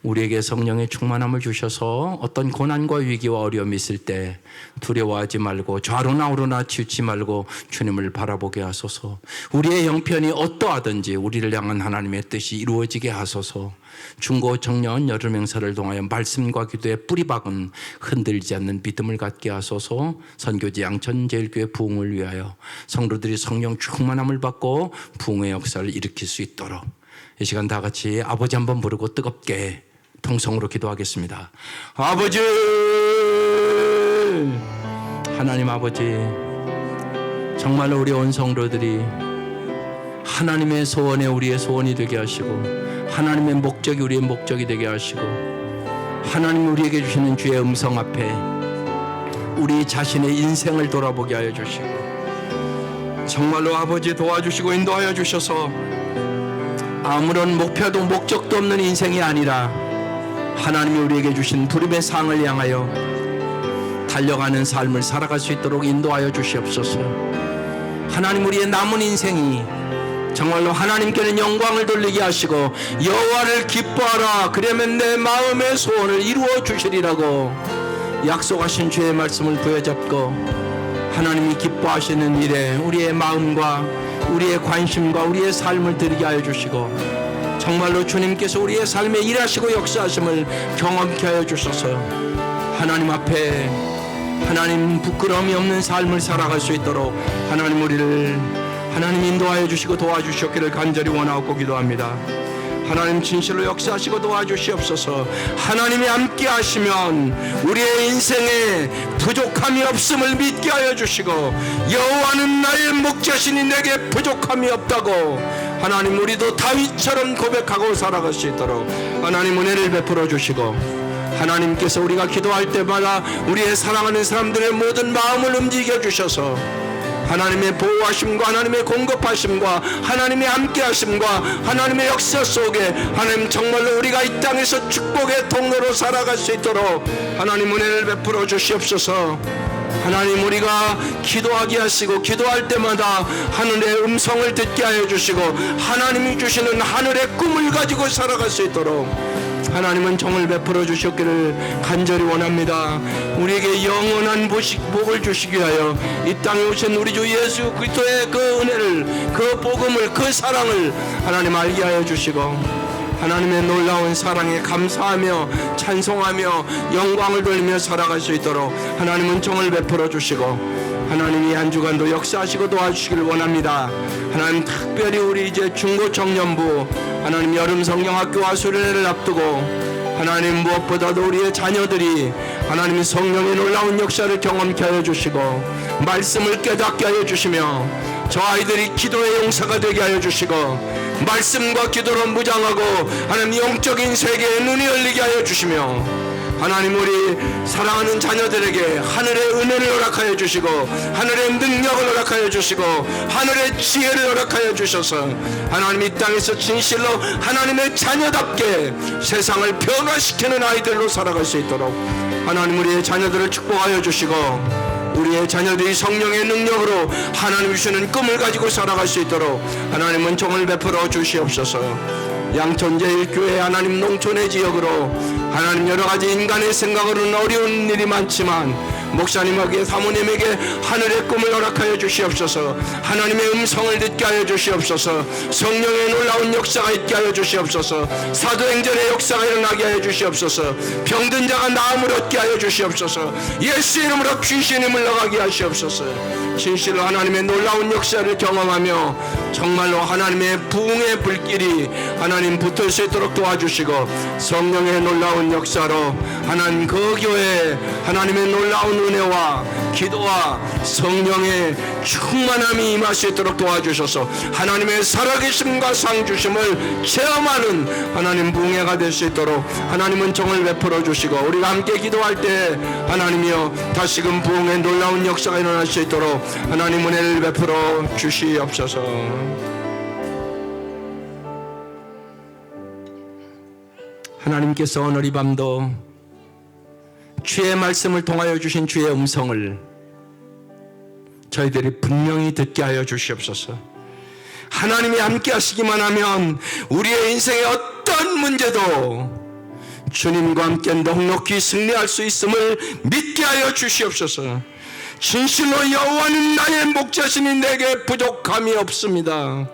A: 우리에게 성령의 충만함을 주셔서 어떤 고난과 위기와 어려움이 있을 때 두려워하지 말고 좌로나 우로나 치우치 말고 주님을 바라보게 하소서. 우리의 형편이 어떠하든지 우리를 향한 하나님의 뜻이 이루어지게 하소서. 중고 청년 여름 행사를 통하여 말씀과 기도에 뿌리박은 흔들리지 않는 믿음을 갖게 하소서. 선교지 양천제일교회 부흥을 위하여 성도들이 성령 충만함을 받고 부흥의 역사를 일으킬 수 있도록 이 시간 다 같이 아버지 한번 부르고 뜨겁게 통성으로 기도하겠습니다. 아버지, 하나님 아버지, 정말로 우리 온 성도들이 하나님의 소원에 우리의 소원이 되게 하시고 하나님의 목적이 우리의 목적이 되게 하시고 하나님 우리에게 주시는 주의 음성 앞에 우리 자신의 인생을 돌아보게 하여 주시고 정말로 아버지 도와주시고 인도하여 주셔서 아무런 목표도 목적도 없는 인생이 아니라 하나님이 우리에게 주신 부름의 상을 향하여 달려가는 삶을 살아갈 수 있도록 인도하여 주시옵소서. 하나님, 우리의 남은 인생이 정말로 하나님께는 영광을 돌리게 하시고 여호와를 기뻐하라, 그러면 내 마음의 소원을 이루어 주시리라고 약속하신 주의 말씀을 부여잡고 하나님이 기뻐하시는 일에 우리의 마음과 우리의 관심과 우리의 삶을 드리게 하여 주시고 정말로 주님께서 우리의 삶에 일하시고 역사하심을 경험케 하여 주셔서 하나님 앞에 하나님 부끄러움이 없는 삶을 살아갈 수 있도록 하나님 우리를 하나님 인도하여 주시고 도와주시옵기를 간절히 원하고 기도합니다. 하나님 진실로 역사하시고 도와주시옵소서. 하나님이 함께 하시면 우리의 인생에 부족함이 없음을 믿게 하여 주시고 여호와는 나의 목자시니 내게 부족함이 없다고 하나님 우리도 다윗처럼 고백하고 살아갈 수 있도록 하나님 은혜를 베풀어 주시고 하나님께서 우리가 기도할 때마다 우리의 사랑하는 사람들의 모든 마음을 움직여 주셔서 하나님의 보호하심과 하나님의 공급하심과 하나님의 함께하심과 하나님의 역사 속에 하나님 정말로 우리가 이 땅에서 축복의 통로로 살아갈 수 있도록 하나님 은혜를 베풀어 주시옵소서. 하나님 우리가 기도하게 하시고 기도할 때마다 하늘의 음성을 듣게 하여 주시고 하나님이 주시는 하늘의 꿈을 가지고 살아갈 수 있도록 하나님은 정을 베풀어 주셨기를 간절히 원합니다. 우리에게 영원한 복을 주시기 위하여 이 땅에 오신 우리 주 예수 그리스도의 그 은혜를, 그 복음을, 그 사랑을 하나님 알게 하여 주시고 하나님의 놀라운 사랑에 감사하며 찬송하며 영광을 돌리며 살아갈 수 있도록 하나님은 정을 베풀어 주시고 하나님이 한 주간도 역사하시고 도와주시길 원합니다. 하나님 특별히 우리 이제 중고청년부 하나님 여름 성경학교와 수련회를 앞두고 하나님 무엇보다도 우리의 자녀들이 하나님 성령의 놀라운 역사를 경험케 하여 주시고 말씀을 깨닫게 하여 주시며 저 아이들이 기도의 용사가 되게 하여 주시고 말씀과 기도로 무장하고 하나님 영적인 세계에 눈이 열리게 하여 주시며 하나님 우리 사랑하는 자녀들에게 하늘의 은혜를 허락하여 주시고 하늘의 능력을 허락하여 주시고 하늘의 지혜를 허락하여 주셔서 하나님 이 땅에서 진실로 하나님의 자녀답게 세상을 변화시키는 아이들로 살아갈 수 있도록 하나님 우리의 자녀들을 축복하여 주시고 우리의 자녀들이 성령의 능력으로 하나님 주시는 꿈을 가지고 살아갈 수 있도록 하나님은 정을 베풀어 주시옵소서. 양천제일교회 하나님 농촌의 지역으로 하나님 여러가지 인간의 생각으로는 어려운 일이 많지만 목사님에게 사모님에게 하늘의 꿈을 허락하여 주시옵소서. 하나님의 음성을 듣게 하여 주시옵소서. 성령의 놀라운 역사가 있게 하여 주시옵소서. 사도행전의 역사가 일어나게 하여 주시옵소서. 병든 자가 나음을 얻게 하여 주시옵소서. 예수 이름으로 귀신이 물러가게 하시옵소서. 진실로 하나님의 놀라운 역사를 경험하며 정말로 하나님의 부흥의 불길이 하나님 붙을 수 있도록 도와주시고 성령의 놀라운 역사로 하나님 그 교회에 하나님의 놀라운 은혜와 기도와 성령의 충만함이 임할 수 있도록 도와주셔서 하나님의 살아계심과 상주심을 체험하는 하나님 부흥회가 될 수 있도록 하나님은 정을 베풀어 주시고 우리가 함께 기도할 때 하나님이여 다시금 부흥의 놀라운 역사가 일어날 수 있도록 하나님 은혜를 베풀어 주시옵소서. 하나님께서 오늘 이 밤도 주의 말씀을 통하여 주신 주의 음성을 저희들이 분명히 듣게 하여 주시옵소서. 하나님이 함께 하시기만 하면 우리의 인생의 어떤 문제도 주님과 함께 넉넉히 승리할 수 있음을 믿게 하여 주시옵소서. 진실로 여호와는 나의 목자시니 내게 부족함이 없습니다.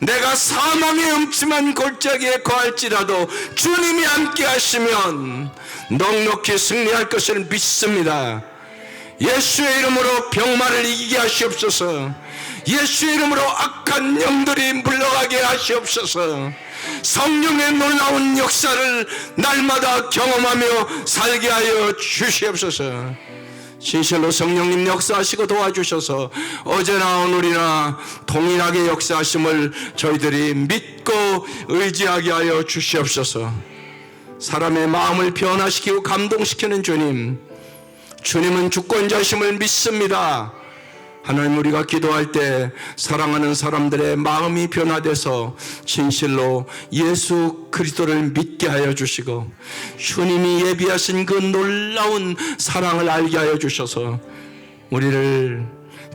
A: 내가 사망의 음침한 골짜기에 거할지라도 주님이 함께 하시면 넉넉히 승리할 것을 믿습니다. 예수의 이름으로 병마를 이기게 하시옵소서. 예수의 이름으로 악한 영들이 물러가게 하시옵소서. 성령의 놀라운 역사를 날마다 경험하며 살게 하여 주시옵소서. 진실로 성령님 역사하시고 도와주셔서 어제나 오늘이나 동일하게 역사하심을 저희들이 믿고 의지하게 하여 주시옵소서. 사람의 마음을 변화시키고 감동시키는 주님, 주님은 주권자심을 믿습니다. 하나님, 우리가 기도할 때 사랑하는 사람들의 마음이 변화돼서 진실로 예수 그리스도를 믿게 하여 주시고 주님이 예비하신 그 놀라운 사랑을 알게 하여 주셔서 우리를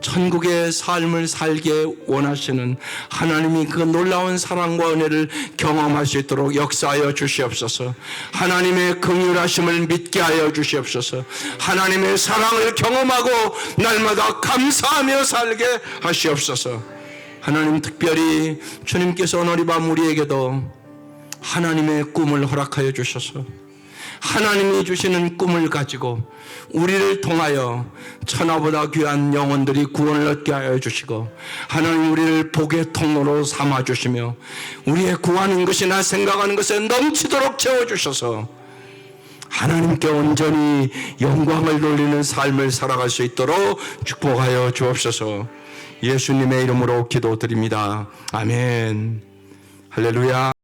A: 천국의 삶을 살게 원하시는 하나님이 그 놀라운 사랑과 은혜를 경험할 수 있도록 역사하여 주시옵소서. 하나님의 긍휼하심을 믿게 하여 주시옵소서. 하나님의 사랑을 경험하고 날마다 감사하며 살게 하시옵소서. 하나님, 특별히 주님께서 오늘 이 밤 우리에게도 하나님의 꿈을 허락하여 주셔서 하나님이 주시는 꿈을 가지고 우리를 통하여 천하보다 귀한 영혼들이 구원을 얻게 하여 주시고 하나님, 우리를 복의 통로로 삼아 주시며 우리의 구하는 것이나 생각하는 것에 넘치도록 채워주셔서 하나님께 온전히 영광을 돌리는 삶을 살아갈 수 있도록 축복하여 주옵소서. 예수님의 이름으로 기도드립니다. 아멘. 할렐루야.